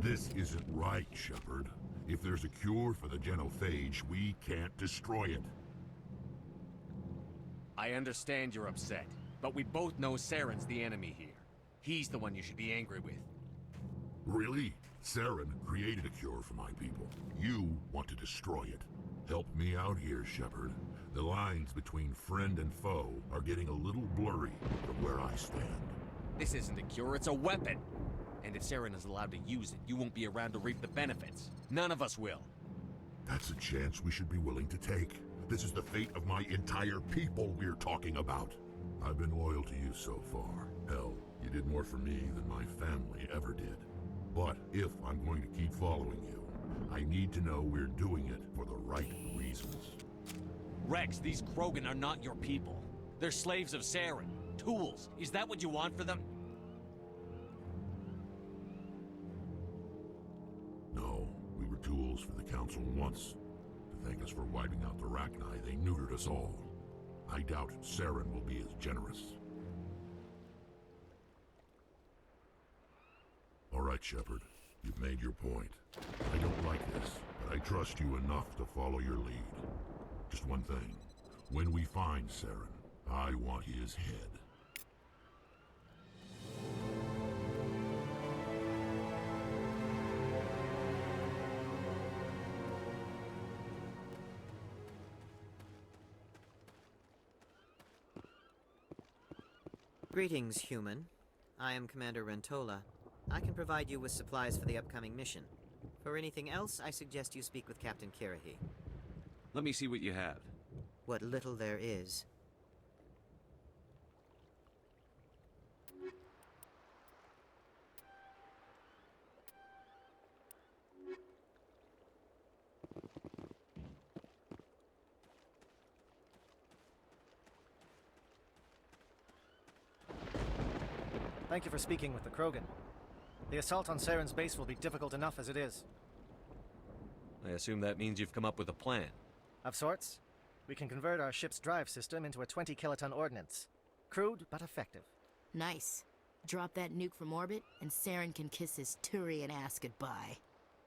This isn't right, Shepard. If there's a cure for the genophage, we can't destroy it. I understand you're upset, but we both know Saren's the enemy here. He's the one you should be angry with. Really? Saren created a cure for my people. You want to destroy it. Help me out here, Shepard. The lines between friend and foe are getting a little blurry from where I stand. This isn't a cure, it's a weapon! And if Saren is allowed to use it, you won't be around to reap the benefits. None of us will. That's a chance we should be willing to take. This is the fate of my entire people we're talking about. I've been loyal to you so far. Hell, you did more for me than my family ever did. But if I'm going to keep following you, I need to know we're doing it for the right reasons. Rex, these Krogan are not your people. They're slaves of Saren. Tools. Is that what you want for them? No, we were tools for the Council once. To thank us for wiping out the Rachni, they neutered us all. I doubt Saren will be as generous. All right, Shepard. You've made your point. I don't like this, but I trust you enough to follow your lead. Just one thing. When we find Saren, I want his head. Greetings, human. I am Commander Rentola. I can provide you with supplies for the upcoming mission. For anything else, I suggest you speak with Captain Kirahi. Let me see what you have. What little there is. Thank you for speaking with the Krogan. The assault on Saren's base will be difficult enough as it is. I assume that means you've come up with a plan. Of sorts. We can convert our ship's drive system into a 20-kiloton ordnance. Crude, but effective. Nice. Drop that nuke from orbit, and Saren can kiss his Turian ass goodbye.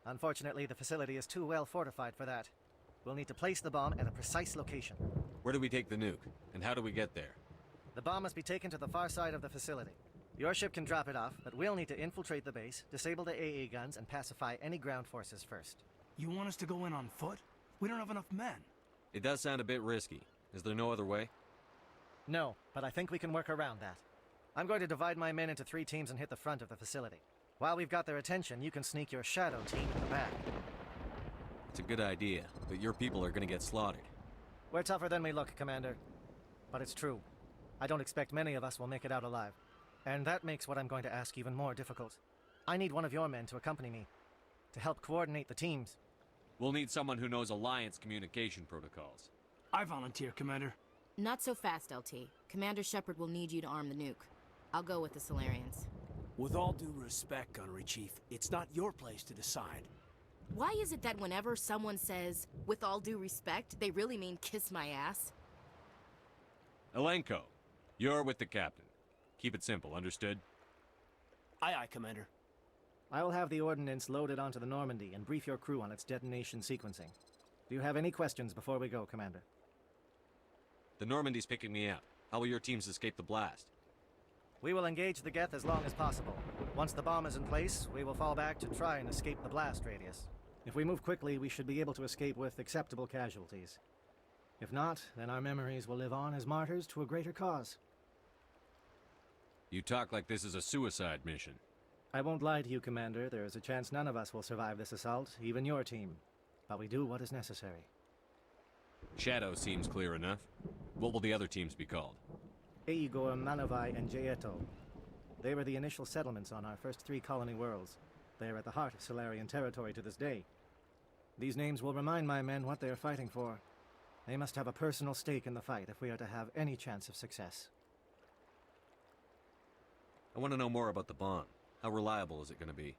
Unfortunately, the facility is too well fortified for that. We'll need to place the bomb at a precise location. Where do we take the nuke? And how do we get there? The bomb must be taken to the far side of the facility. Your ship can drop it off, but we'll need to infiltrate the base, disable the AA guns, and pacify any ground forces first. You want us to go in on foot? We don't have enough men. It does sound a bit risky. Is there no other way? No, but I think we can work around that. I'm going to divide my men into 3 teams and hit the front of the facility. While we've got their attention, you can sneak your shadow team in the back. It's a good idea, but your people are gonna get slaughtered. We're tougher than we look, Commander. But it's true. I don't expect many of us will make it out alive. And that makes what I'm going to ask even more difficult. I need one of your men to accompany me, to help coordinate the teams. We'll need someone who knows Alliance communication protocols. I volunteer, Commander. Not so fast, LT. Commander Shepard will need you to arm the nuke. I'll go with the Solarians. With all due respect, Gunnery Chief, it's not your place to decide. Why is it that whenever someone says, with all due respect, they really mean kiss my ass? Elenko, you're with the captain. Keep it simple, understood? Aye, aye, Commander. I will have the ordnance loaded onto the Normandy and brief your crew on its detonation sequencing. Do you have any questions before we go, Commander? The Normandy's picking me up. How will your teams escape the blast? We will engage the Geth as long as possible. Once the bomb is in place, we will fall back to try and escape the blast radius. If we move quickly, we should be able to escape with acceptable casualties. If not, then our memories will live on as martyrs to a greater cause. You talk like this is a suicide mission. I won't lie to you, Commander. There is a chance none of us will survive this assault, even your team. But we do what is necessary. Shadow seems clear enough. What will the other teams be called? Igor, Manovai, and Jaeto. They were the initial settlements on our first 3 colony worlds. They are at the heart of Solarian territory to this day. These names will remind my men what they are fighting for. They must have a personal stake in the fight if we are to have any chance of success. I want to know more about the bomb. How reliable is it going to be?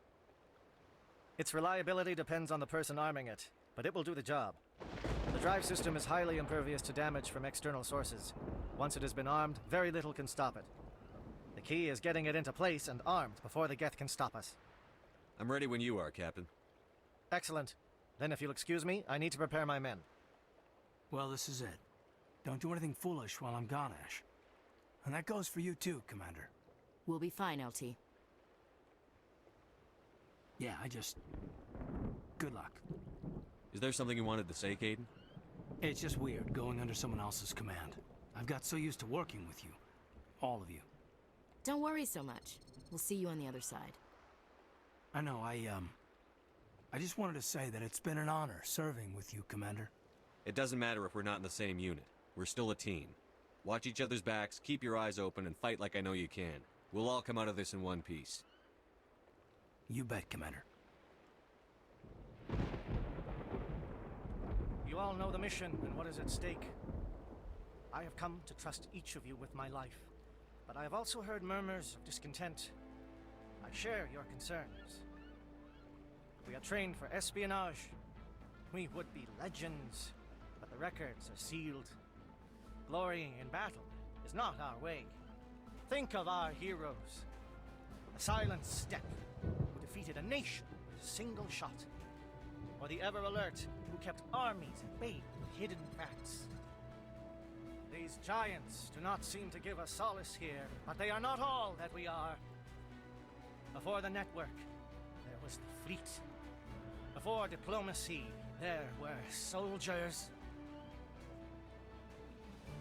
Its reliability depends on the person arming it, but it will do the job. The drive system is highly impervious to damage from external sources. Once it has been armed, very little can stop it. The key is getting it into place and armed before the Geth can stop us. I'm ready when you are, Captain. Excellent. Then if you'll excuse me, I need to prepare my men. Well, this is it. Don't do anything foolish while I'm gone, Ash. And that goes for you too, Commander. We'll be fine, LT. Yeah, good luck. Is there something you wanted to say, Caden? It's just weird going under someone else's command. I've got so used to working with you. All of you. Don't worry so much. We'll see you on the other side. I know, I just wanted to say that it's been an honor serving with you, Commander. It doesn't matter if we're not in the same unit. We're still a team. Watch each other's backs, keep your eyes open, and fight like I know you can. We'll all come out of this in one piece. You bet, Commander. You all know the mission and what is at stake. I have come to trust each of you with my life, but I have also heard murmurs of discontent. I share your concerns. We are trained for espionage. We would be legends, but the records are sealed. Glorying in battle is not our way. Think of our heroes. The silent step who defeated a nation with a single shot. Or the ever-alert who kept armies at bay with hidden threats. These giants do not seem to give us solace here, but they are not all that we are. Before the network, there was the fleet. Before diplomacy, there were soldiers.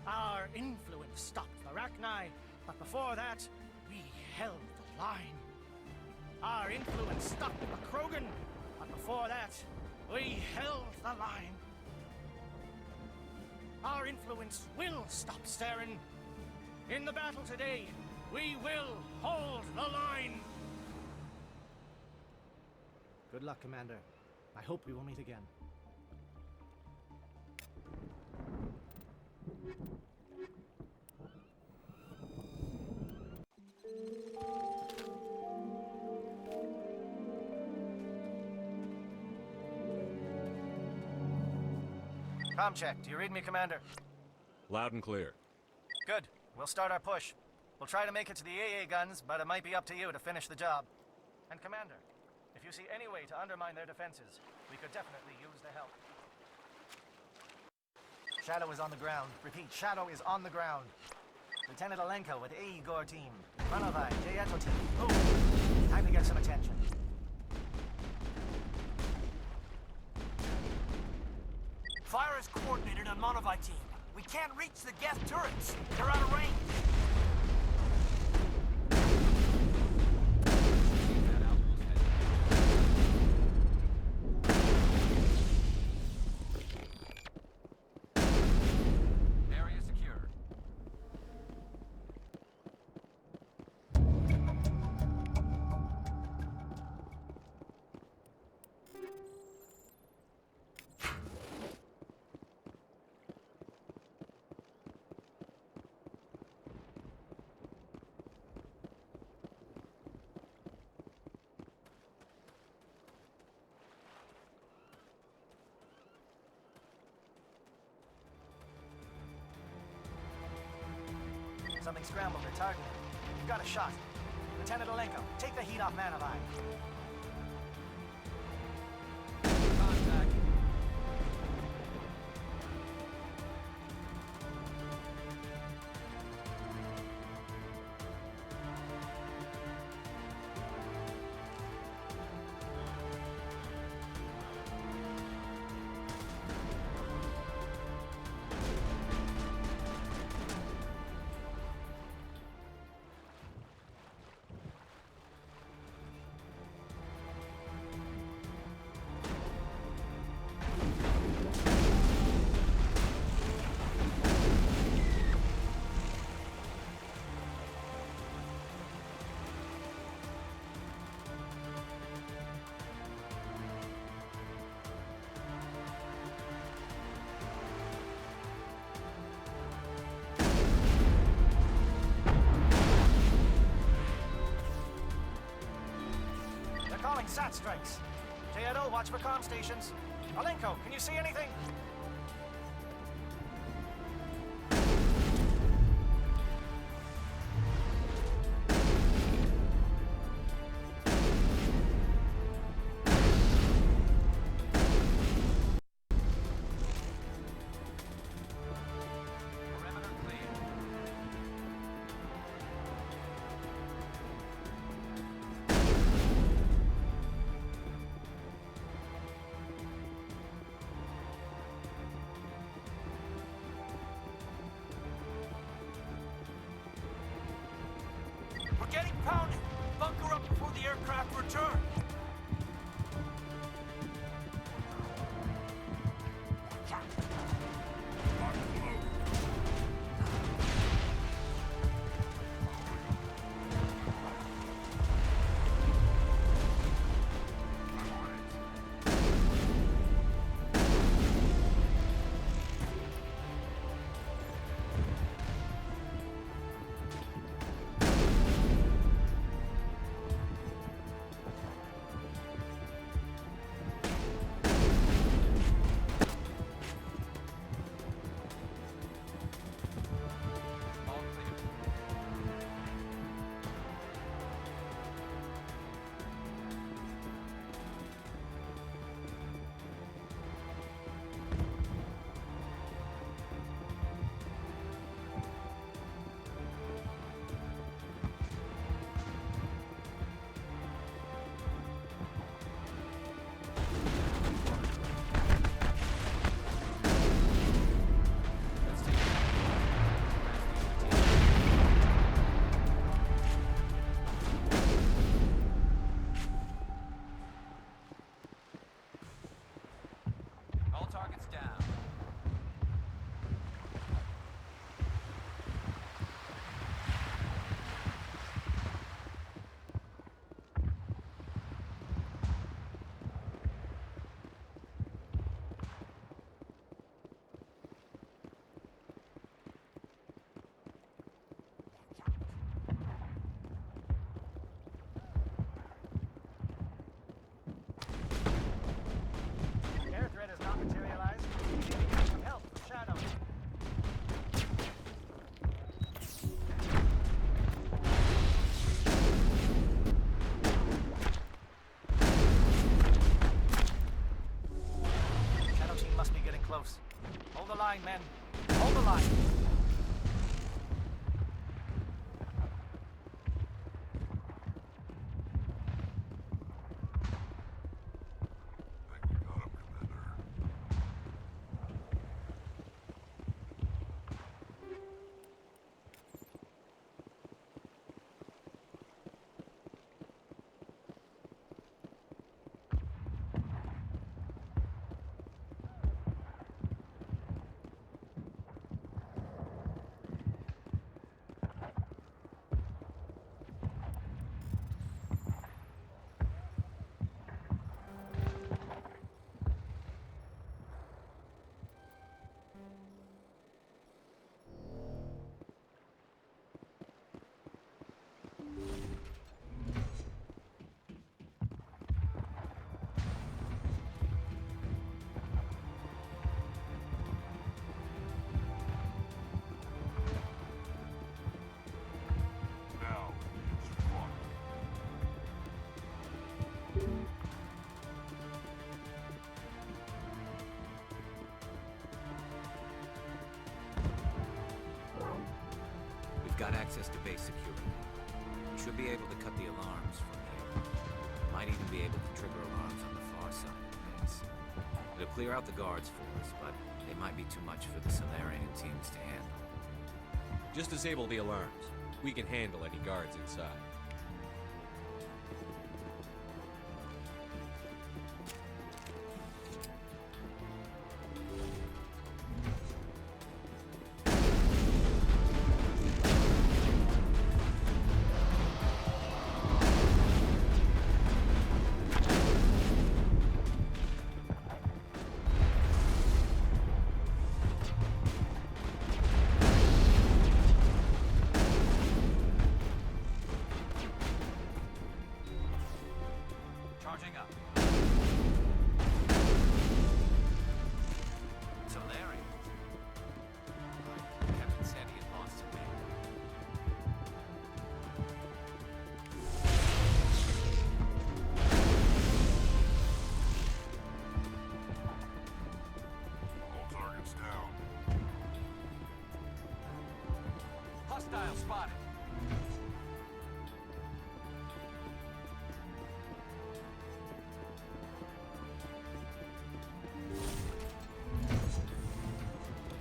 Our influence stopped the Arachni, but before that, we held the line. Our influence stopped the Krogan, but before that, we held the line. Our influence will stop Saren. In the battle today, we will hold the line. Good luck, Commander. I hope we will meet again. Comm check. Do you read me, Commander? Loud and clear. Good. We'll start our push. We'll try to make it to the AA guns, but it might be up to you to finish the job. And Commander, if you see any way to undermine their defenses, we could definitely use the help. Shadow is on the ground. Repeat, Shadow is on the ground. Lieutenant Alenko with AE Gore team. Manovai, Jayeto team. Move! Time to get some attention. Fire is coordinated on Monovite team. We can't reach the Geth turrets. They're out of range. Area secure. Something scrambled their target. You've got a shot. Lieutenant Alenko, take the heat off Manovai. Contact. Calling SAT strikes. Jayeto, watch for comm stations. Alenko, can you see anything? Hold the line, men. Hold the line. Think we got him, Commander. Now, it's fun. We've got access to base security. We should be able to cut the alarms from here. Might even be able to trigger alarms on the far side of the base. It'll clear out the guards for us, but they might be too much for the Salarian teams to handle. Just disable the alarms. We can handle any guards inside. Charging up. Solari. Captain said he had lost a man. All targets down. Hostile spotted.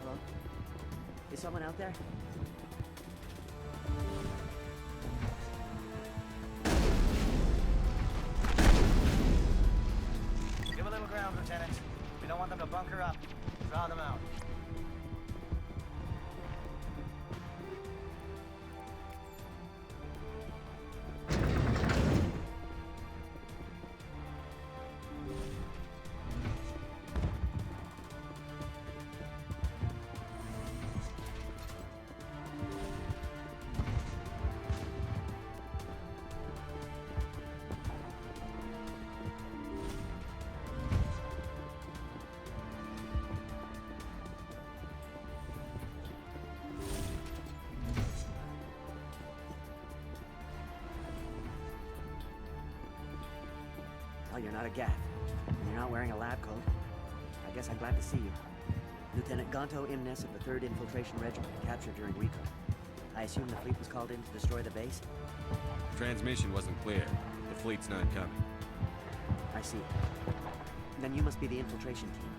Hello? Is someone out there? Give a little ground, Lieutenant. We don't want them to bunker up. Draw them out. Well, you're not a Gaff, and you're not wearing a lab coat. I guess I'm glad to see you. Lieutenant Gonto Imnes of the 3rd Infiltration Regiment, captured during recon. I assume the fleet was called in to destroy the base? Transmission wasn't clear. The fleet's not coming. I see. Then you must be the infiltration team.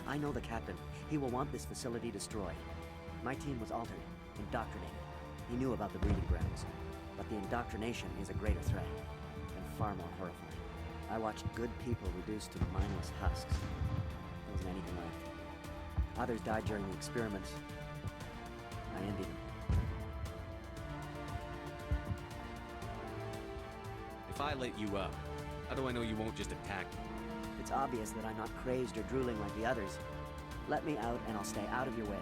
I know the captain. He will want this facility destroyed. My team was altered, indoctrinated. He knew about the breeding grounds. But the indoctrination is a greater threat, and far more horrifying. I watched good people reduced to mindless husks. There wasn't anything left. Others died during the experiments. I envied them. If I let you up, how do I know you won't just attack me? It's obvious that I'm not crazed or drooling like the others. Let me out and I'll stay out of your way.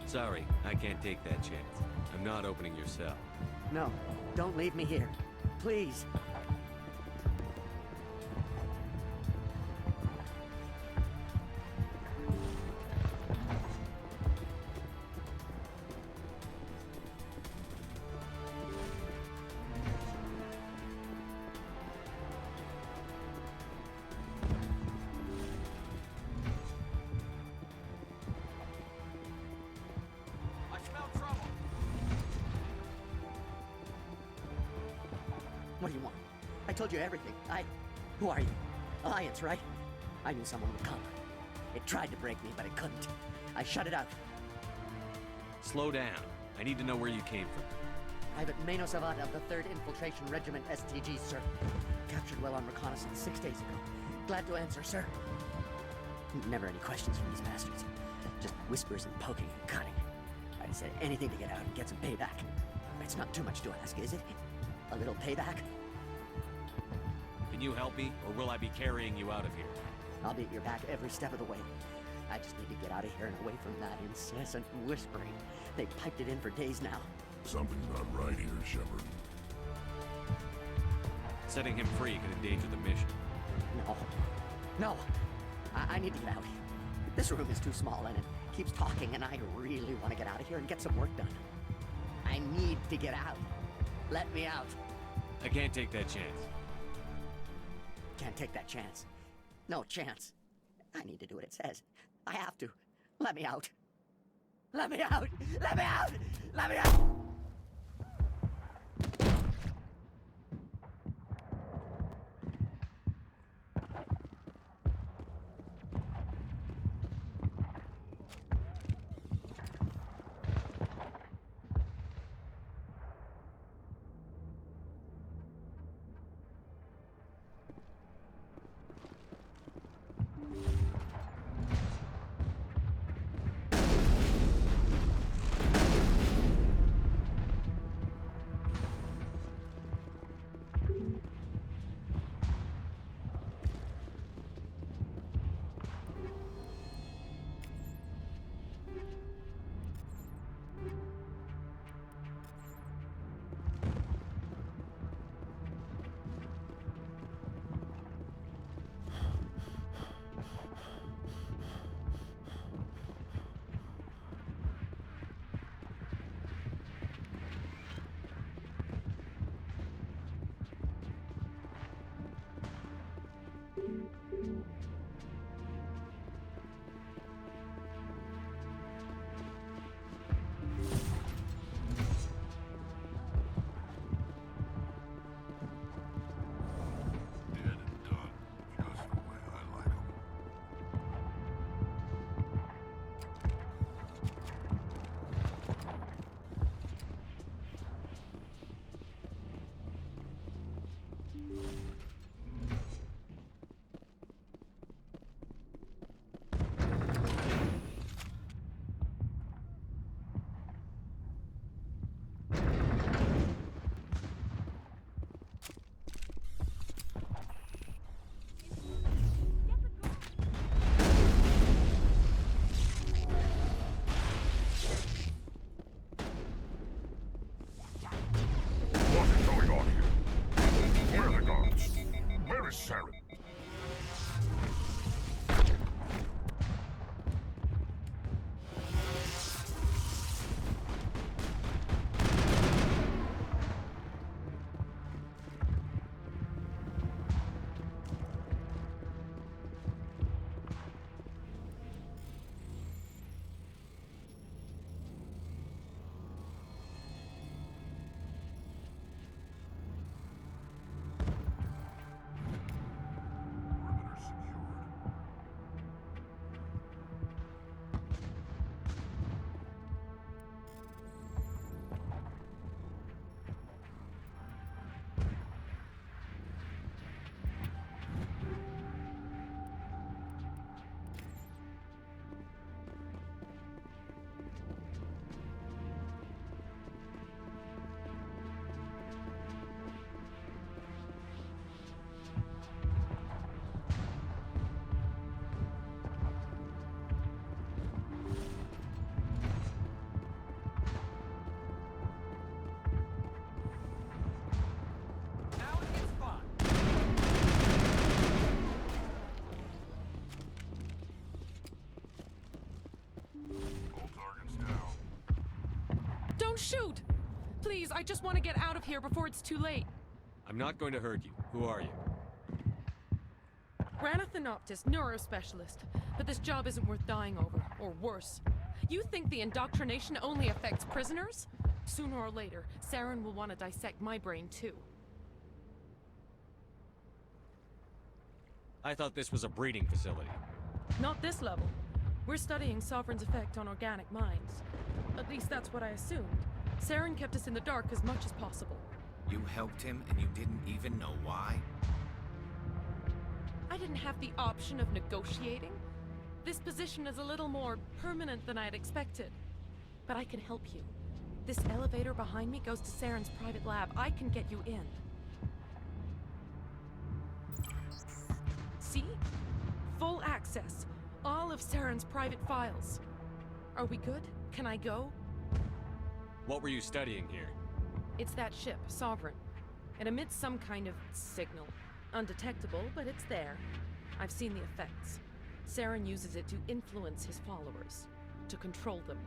Sorry, I can't take that chance. I'm not opening your cell. No, don't leave me here. Please. I told you everything. Who are you? Alliance, right? I knew someone would come. It tried to break me, but it couldn't. I shut it out. Slow down. I need to know where you came from. Private Mano Savat of the 3rd Infiltration Regiment STG, sir. Captured well on reconnaissance 6 days ago. Glad to answer, sir. Never any questions from these bastards. Just whispers and poking and cutting. I'd say anything to get out and get some payback. It's not too much to ask, is it? A little payback? Can you help me, or will I be carrying you out of here? I'll be at your back every step of the way. I just need to get out of here and away from that incessant whispering. They piped it in for days now. Something's not right here, Shepard. Setting him free could endanger the mission. No. I need to get out. This room is too small and it keeps talking, and I really want to get out of here and get some work done. I need to get out. Let me out. I can't take that chance. Can't take that chance. No chance. I need to do what it says. I have to. Let me out. Let me out! Let me out! Let me out! Saren. Don't shoot! Please, I just want to get out of here before it's too late. I'm not going to hurt you. Who are you? Ranathanoptis, neurospecialist. But this job isn't worth dying over, or worse. You think the indoctrination only affects prisoners? Sooner or later, Saren will want to dissect my brain too. I thought this was a breeding facility. Not this level. We're studying Sovereign's effect on organic minds. At least that's what I assumed. Saren kept us in the dark as much as possible. You helped him and you didn't even know why? I didn't have the option of negotiating. This position is a little more permanent than I had expected. But I can help you. This elevator behind me goes to Saren's private lab. I can get you in. See? Full access. All of Saren's private files. Are we good? Can I go? What were you studying here? It's that ship, Sovereign. It emits some kind of signal. Undetectable, but it's there. I've seen the effects. Saren uses it to influence his followers, to control them.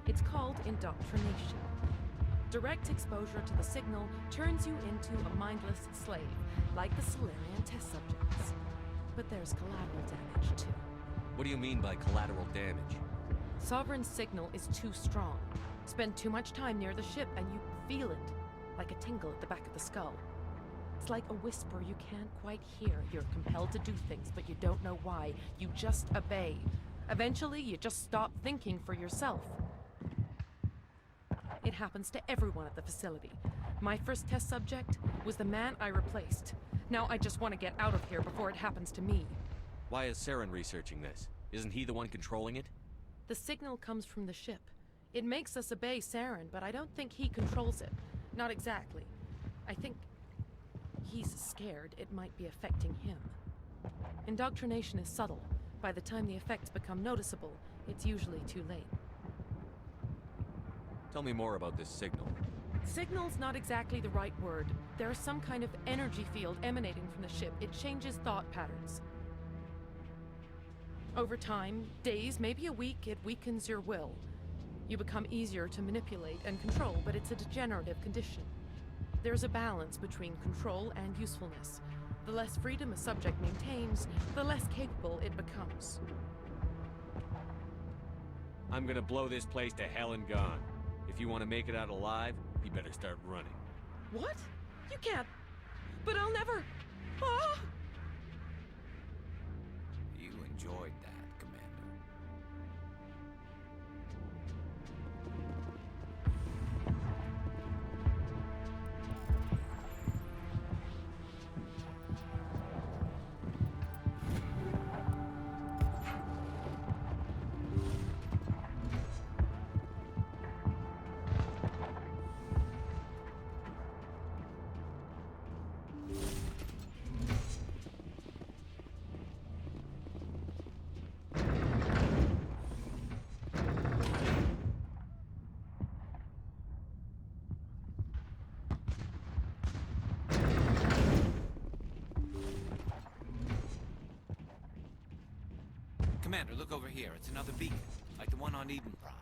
It's called indoctrination. Direct exposure to the signal turns you into a mindless slave, like the Salarian test subjects. But there's collateral damage, too. What do you mean by collateral damage? Sovereign's signal is too strong. Spend too much time near the ship and you feel it, like a tingle at the back of the skull. It's like a whisper you can't quite hear. You're compelled to do things, but you don't know why. You just obey. Eventually, you just stop thinking for yourself. It happens to everyone at the facility. My first test subject was the man I replaced. Now I just want to get out of here before it happens to me. Why is Saren researching this? Isn't he the one controlling it? The signal comes from the ship. It makes us obey Saren, but I don't think he controls it. Not exactly. I think he's scared it might be affecting him. Indoctrination is subtle. By the time the effects become noticeable, it's usually too late. Tell me more about this signal. Signal's not exactly the right word. There's some kind of energy field emanating from the ship. It changes thought patterns. Over time, days, maybe a week, it weakens your will. You become easier to manipulate and control, but it's a degenerative condition. There's a balance between control and usefulness. The less freedom a subject maintains, the less capable it becomes. I'm gonna blow this place to hell and gone. If you want to make it out alive, you better start running. What? You can't. But I'll never. Ah! You enjoyed that, Commander. Commander, look over here. It's another beacon, like the one on Eden Prime.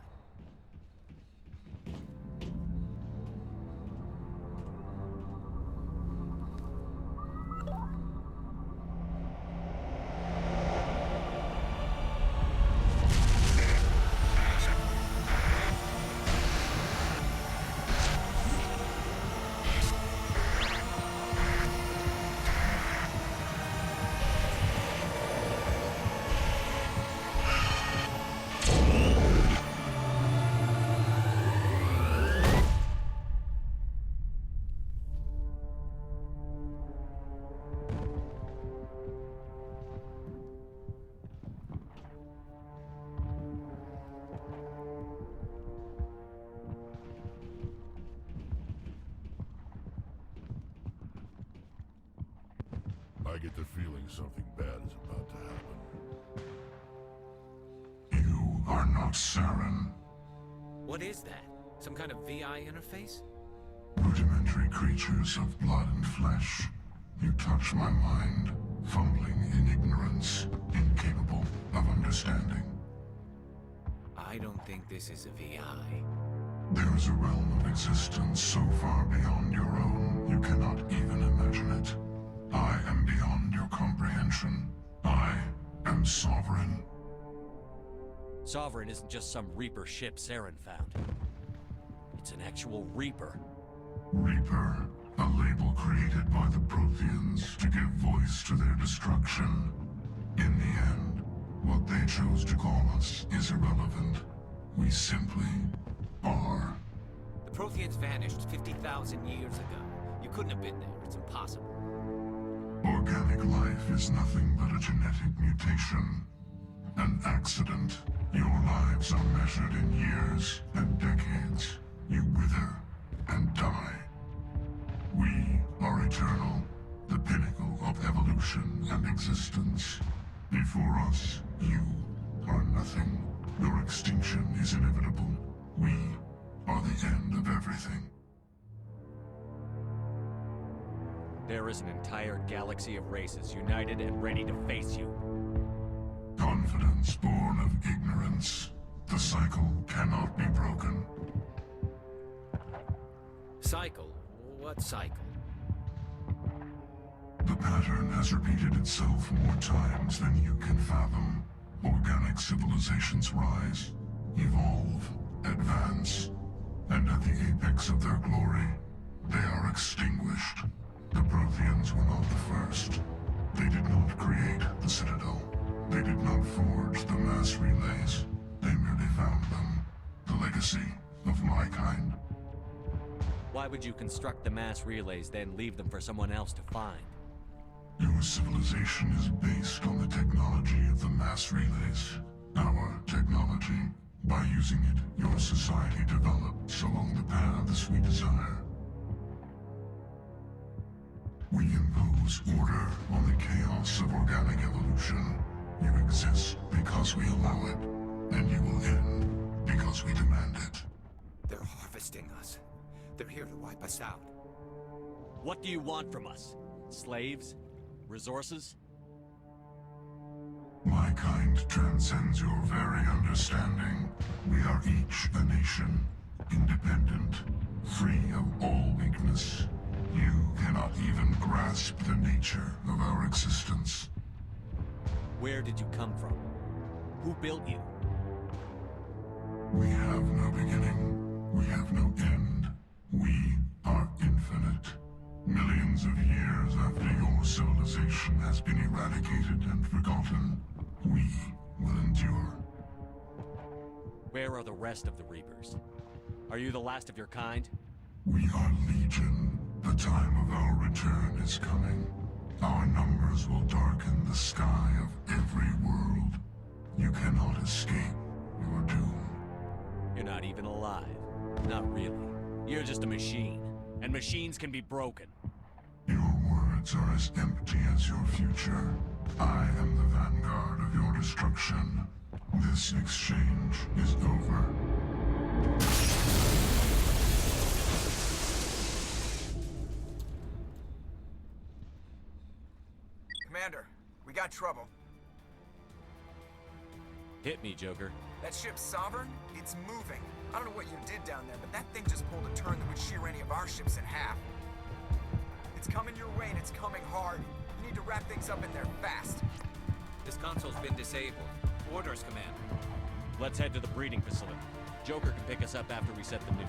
I get the feeling something bad is about to happen. You are not Saren. What is that? Some kind of VI interface? Rudimentary creatures of blood and flesh. You touch my mind, fumbling in ignorance, incapable of understanding. I don't think this is a VI. There is a realm of existence so far beyond your own, you cannot even imagine it. I am beyond your comprehension. I am Sovereign. Sovereign isn't just some Reaper ship Saren found. It's an actual Reaper. Reaper, A label created by the Protheans to give voice to their destruction. In the end, what they chose to call us is irrelevant. We simply are. The Protheans vanished 50,000 years ago. You couldn't have been there. It's impossible. Organic life is nothing but a genetic mutation. An accident. Your lives are measured in years and decades. You wither and die. We are eternal, the pinnacle of evolution and existence. Before us, you are nothing. Your extinction is inevitable. We are the end of everything. There is an entire galaxy of races united and ready to face you. Confidence born of ignorance. The cycle cannot be broken. Cycle? What cycle? The pattern has repeated itself more times than you can fathom. Organic civilizations rise, evolve, advance, and at the apex of their glory, they are extinguished. The Protheans were not the first. They did not create the Citadel. They did not forge the mass relays. They merely found them. The legacy of my kind. Why would you construct the mass relays, then leave them for someone else to find? Your civilization is based on the technology of the mass relays. Our technology. By using it, your society develops along the paths we desire. We impose order on the chaos of organic evolution. You exist because we allow it, and you will end because we demand it. They're harvesting us. They're here to wipe us out. What do you want from us? Slaves? Resources? My kind transcends your very understanding. We are each a nation, independent, free of all weakness. You cannot even grasp the nature of our existence. Where did you come from? Who built you? We have no beginning. We have no end. We are infinite. Millions of years after your civilization has been eradicated and forgotten, we will endure. Where are the rest of the Reapers? Are you the last of your kind? We are legion. The time of our return is coming. Our numbers will darken the sky of every world. You cannot escape your doom. You're not even alive. Not really. You're just a machine. And machines can be broken. Your words are as empty as your future. I am the vanguard of your destruction. This exchange is over. Commander, we got trouble. Hit me, Joker. That ship's Saren? It's moving. I don't know what you did down there, but that thing just pulled a turn that would shear any of our ships in half. It's coming your way, and it's coming hard. You need to wrap things up in there fast. This console's been disabled. Orders, Commander. Let's head to the breeding facility. Joker can pick us up after we set the nuke.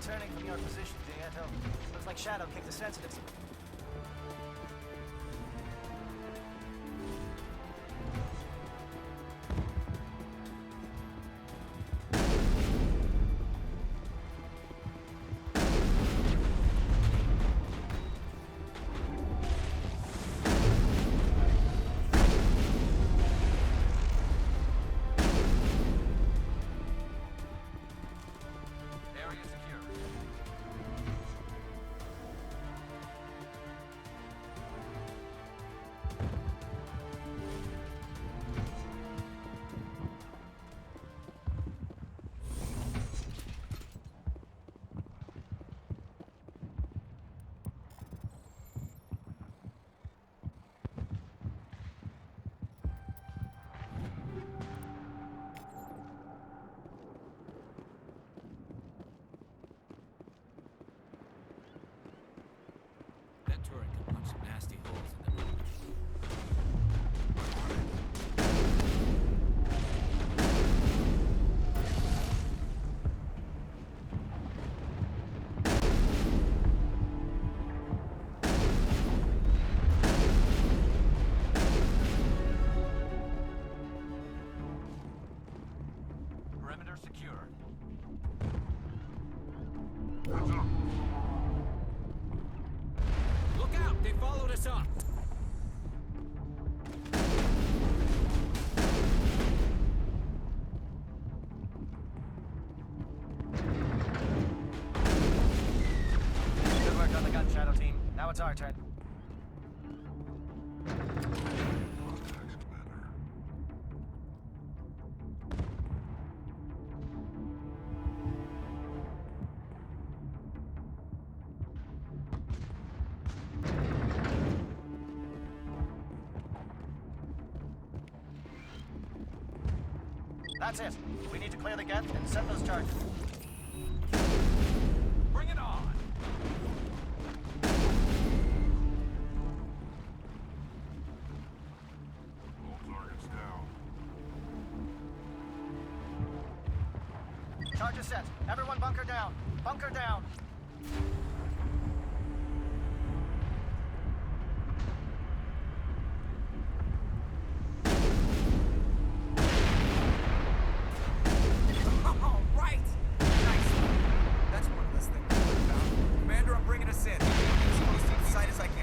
Returning from your position, Jaeto. Looks like Shadow kicked the sensitives. contact. Heads up! Look out! They followed us up! Good work on the gun, Shadow Team. Now it's our turn. Contacts, Commander. That's it. We need to clear the gap and set those charges. Bring it on! All targets down. Charges set. Everyone bunker down. Bunker down. All right! Nice. That's one of those things I heard about. Commander, I'm bringing us in. As close to the site as I can.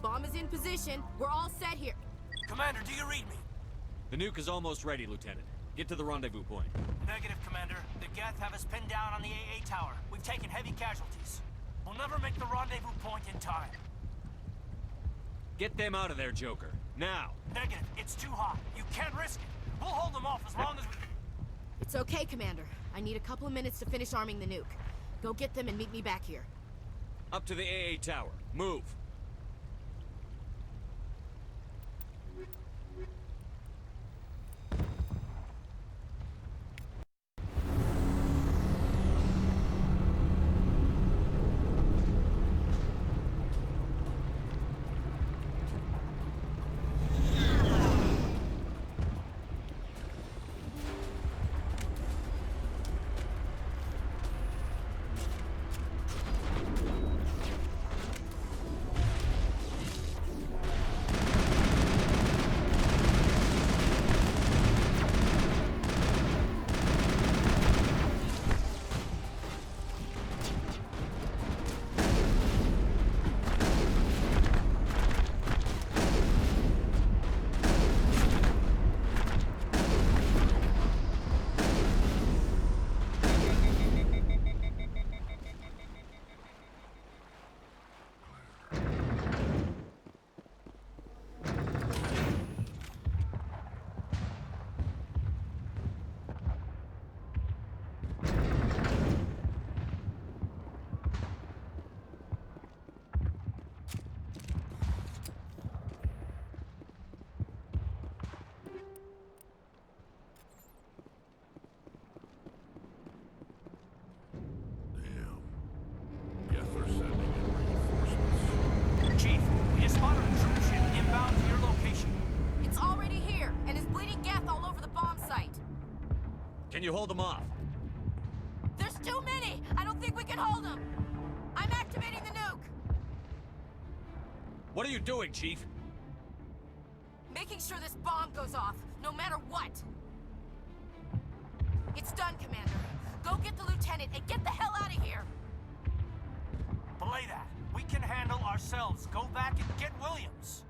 Bomb is in position. We're all set here. Commander, do you read me? The nuke is almost ready, Lieutenant. Get to the rendezvous point. Negative, Commander. The Geth have us pinned down on the AA tower. We've taken heavy casualties. We'll never make the rendezvous point in time. Get them out of there, Joker. Now! Negative. It's too hot. You can't risk it. We'll hold them off as long as we... It's okay, Commander. I need a couple of minutes to finish arming the nuke. Go get them and meet me back here. Up to the AA tower. Move! Can you hold them off? There's too many! I don't think we can hold them! I'm activating the nuke! What are you doing, Chief? Making sure this bomb goes off, no matter what! It's done, Commander. Go get the lieutenant and get the hell out of here! Belay that. We can handle ourselves. Go back and get Williams.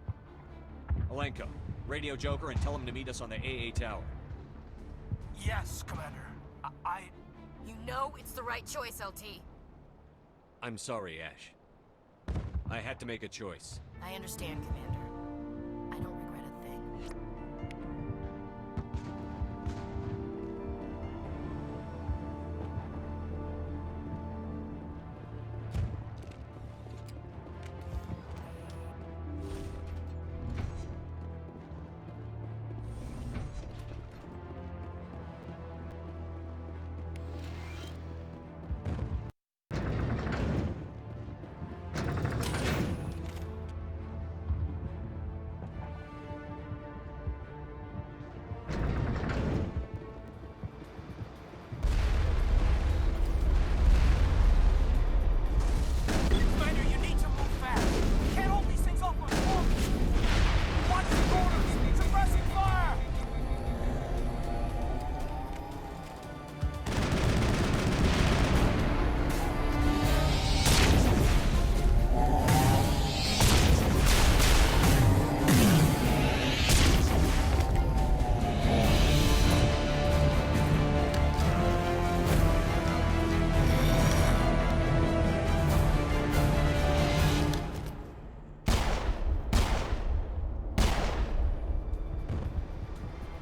Alenko, radio Joker and tell him to meet us on the AA tower. Yes, Commander. I... You know it's the right choice, LT. I'm sorry, Ash. I had to make a choice. I understand, Commander. I don't regret a thing.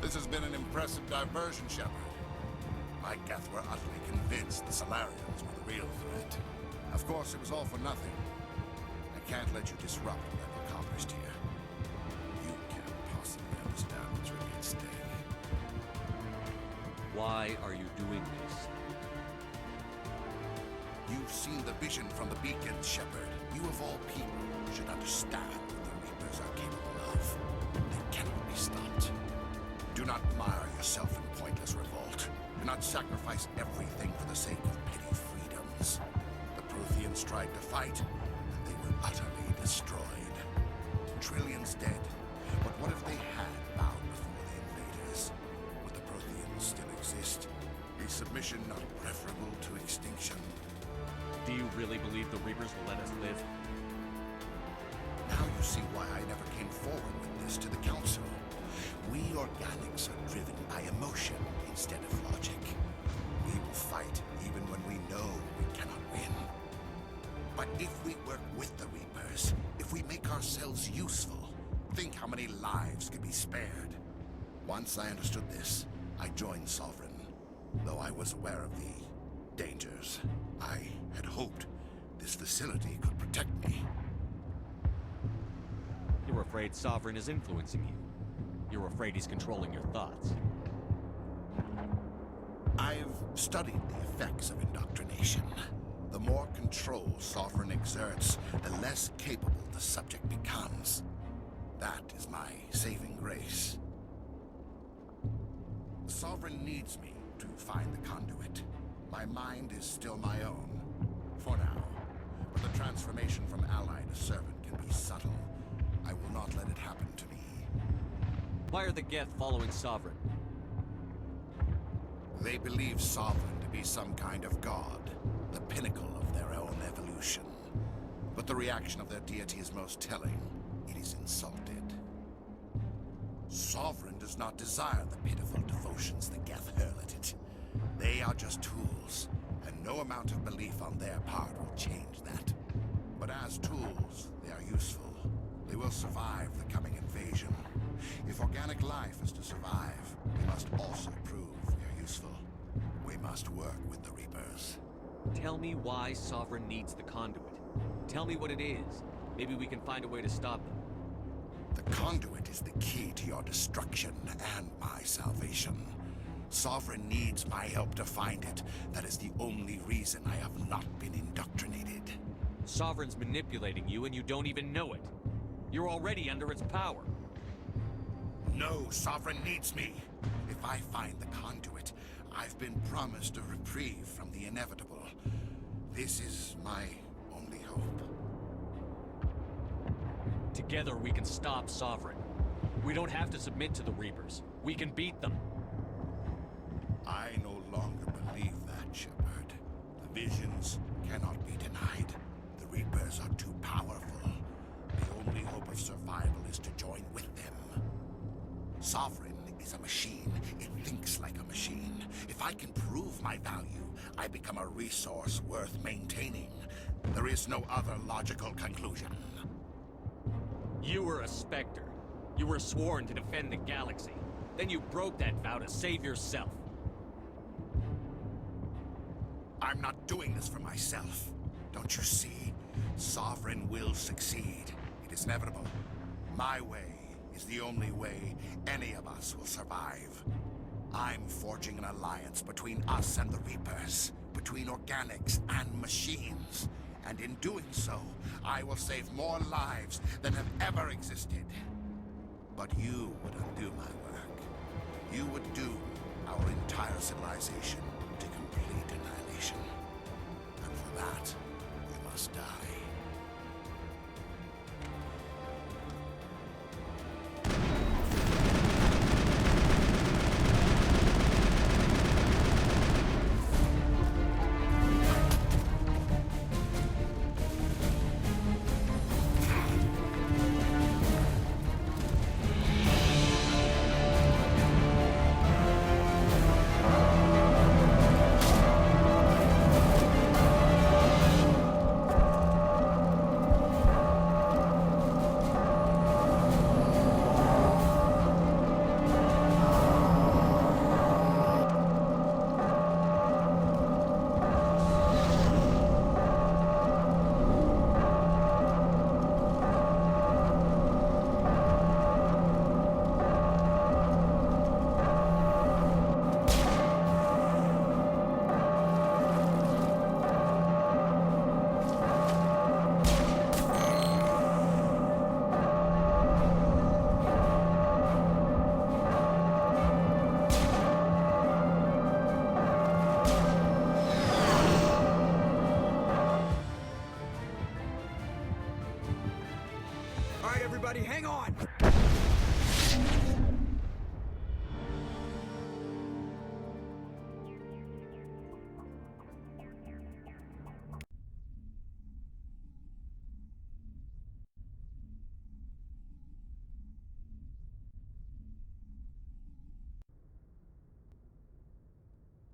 This has been an impressive diversion, Shepard. My Geth were utterly convinced the Salarians were the real threat. Of course, it was all for nothing. I can't let you disrupt what I've accomplished here. You can't possibly understand what's really at stake. Why are you doing this? You've seen the vision from the beacons, Shepard. You of all people should understand what the Reapers are capable of. They cannot be stopped. Do not mire yourself in pointless revolt. Do not sacrifice everything for the sake of petty freedoms. The Protheans tried to fight, and they were utterly destroyed. Trillions dead. But what if they had bowed before the invaders? Would the Protheans still exist? Is submission not preferable to extinction? Do you really believe the Reapers will let us live? Now you see why I never came forward with this to the Council. We organics are driven by emotion instead of logic. We will fight even when we know we cannot win. But if we work with the Reapers, if we make ourselves useful, think how many lives could be spared. Once I understood this, I joined Sovereign, though I was aware of the dangers. I had hoped this facility could protect me. You're afraid Sovereign is influencing you. You're afraid he's controlling your thoughts. I've studied the effects of indoctrination. The more control Sovereign exerts, the less capable the subject becomes. That is my saving grace. Sovereign needs me to find the conduit. My mind is still my own, for now. But the transformation from ally to servant can be subtle. I will not let it happen to me. Why are the Geth following Sovereign? They believe Sovereign to be some kind of god, the pinnacle of their own evolution. But the reaction of their deity is most telling. It is insulted. Sovereign does not desire the pitiful devotions the Geth hurl at it. They are just tools, and no amount of belief on their part will change that. But as tools, they are useful. They will survive the coming invasion. If organic life is to survive, we must also prove we are useful. We must work with the Reapers. Tell me why Sovereign needs the conduit. Tell me what it is. Maybe we can find a way to stop them. The conduit is the key to your destruction and my salvation. Sovereign needs my help to find it. That is the only reason I have not been indoctrinated. Sovereign's manipulating you and you don't even know it. You're already under its power. No, Sovereign needs me. If I find the conduit, I've been promised a reprieve from the inevitable. This is my only hope. Together we can stop Sovereign. We don't have to submit to the Reapers. We can beat them. I no longer believe that, Shepard. The visions cannot be denied. The Reapers are too powerful. The only hope of survival is to join with them. Sovereign is a machine. It thinks like a machine. If I can prove my value, I become a resource worth maintaining. There is no other logical conclusion. You were a Spectre. You were sworn to defend the galaxy. Then you broke that vow to save yourself. I'm not doing this for myself. Don't you see? Sovereign will succeed. It is inevitable. My way is the only way any of us will survive. I'm forging an alliance between us and the Reapers, between organics and machines. And in doing so, I will save more lives than have ever existed. But you would undo my work. You would doom our entire civilization to complete annihilation. And for that, we must die. everybody, hang on!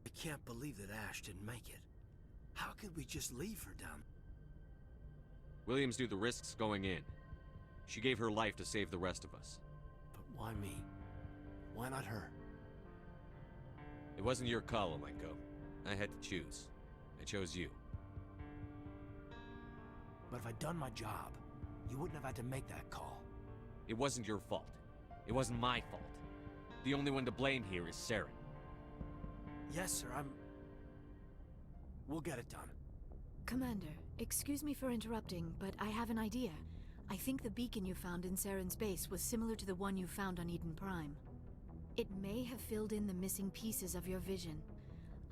I can't believe that Ash didn't make it. How could we just leave her down? Williams knew the risks going in. She gave her life to save the rest of us. But why me? Why not her? It wasn't your call, Alenko. I had to choose. I chose you. But if I'd done my job, you wouldn't have had to make that call. It wasn't your fault. It wasn't my fault. The only one to blame here is Saren. Yes, sir, We'll get it done. Commander, excuse me for interrupting, but I have an idea. I think the beacon you found in Saren's base was similar to the one you found on Eden Prime. It may have filled in the missing pieces of your vision.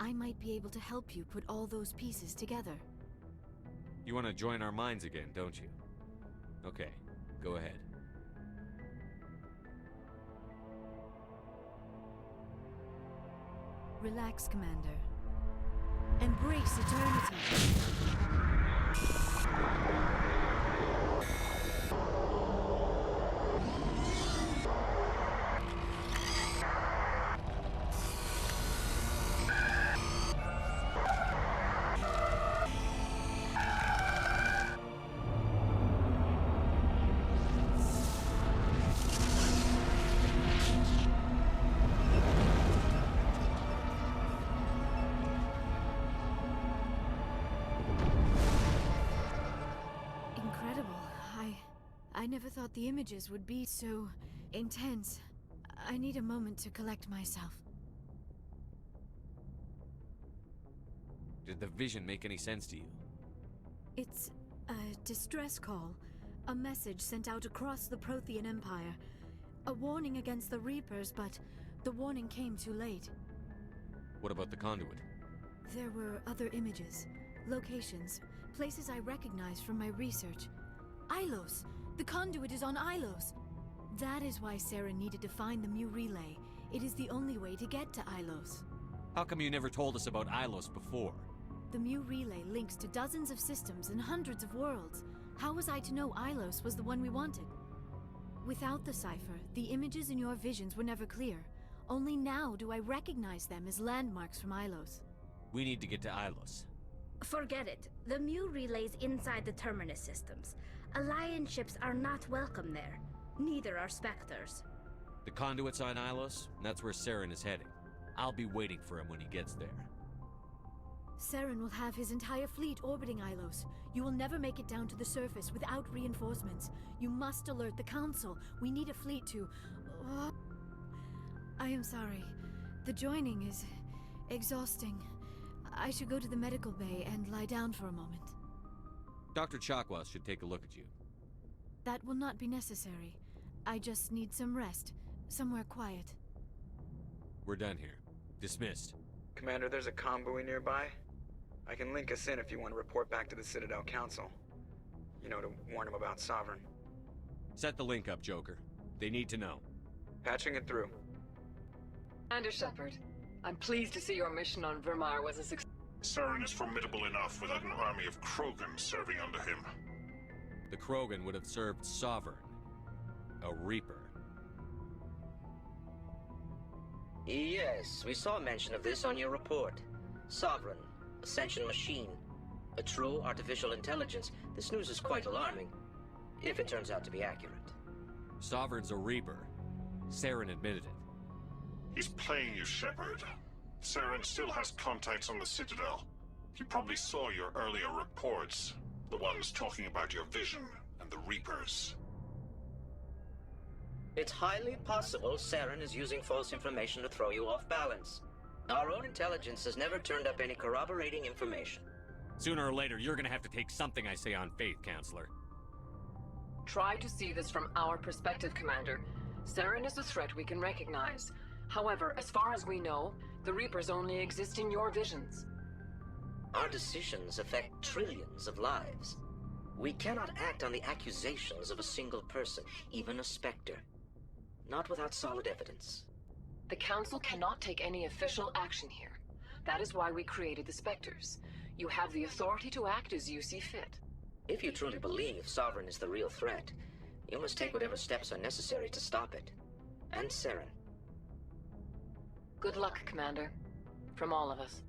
I might be able to help you put all those pieces together. You want to join our minds again, don't you? Okay, go ahead. Relax, Commander. Embrace eternity. I never thought the images would be so intense. I need a moment to collect myself. Did the vision make any sense to you? It's a distress call. A message sent out across the Prothean Empire. A warning against the Reapers, but the warning came too late. What about the conduit? There were other images, locations, places I recognized from my research. Ilos! The conduit is on Ilos! That is why Saren needed to find the Mu Relay. It is the only way to get to Ilos. How come you never told us about Ilos before? The Mu Relay links to dozens of systems and hundreds of worlds. How was I to know Ilos was the one we wanted? Without the cipher, the images in your visions were never clear. Only now do I recognize them as landmarks from Ilos. We need to get to Ilos. Forget it. The Mu Relay's inside the Terminus systems. Alliance ships are not welcome there. Neither are Spectres. The conduit's on Ilos, and that's where Saren is heading. I'll be waiting for him when he gets there. Saren will have his entire fleet orbiting Ilos. You will never make it down to the surface without reinforcements. You must alert the Council. We need a fleet to... I am sorry. The joining is exhausting. I should go to the medical bay and lie down for a moment. Dr. Chakwas should take a look at you. That will not be necessary. I just need some rest. Somewhere quiet. We're done here. Dismissed. Commander, there's a convoy nearby. I can link us in if you want to report back to the Citadel Council. You know, to warn them about Sovereign. Set the link up, Joker. They need to know. Patching it through. Commander Shepard, I'm pleased to see your mission on Vermar was a success. Saren is formidable enough without an army of Krogan serving under him. The Krogan would have served Sovereign. A Reaper. Yes, we saw mention of this on your report. Sovereign, Ascension machine, a true artificial intelligence. This news is quite alarming, if it turns out to be accurate. Sovereign's a Reaper. Saren admitted it. He's playing you, Shepard. Saren still has contacts on the Citadel. He probably saw your earlier reports. The ones talking about your vision and the Reapers. It's highly possible Saren is using false information to throw you off balance. Our own intelligence has never turned up any corroborating information. Sooner or later, you're gonna have to take something I say on faith, Counselor. Try to see this from our perspective, Commander. Saren is a threat we can recognize. However, as far as we know, the Reapers only exist in your visions. Our decisions affect trillions of lives. We cannot act on the accusations of a single person, even a Spectre. Not without solid evidence. The Council cannot take any official action here. That is why we created the Spectres. You have the authority to act as you see fit. If you truly believe Sovereign is the real threat, you must take whatever steps are necessary to stop it. And Saren. Good luck, Commander. From all of us.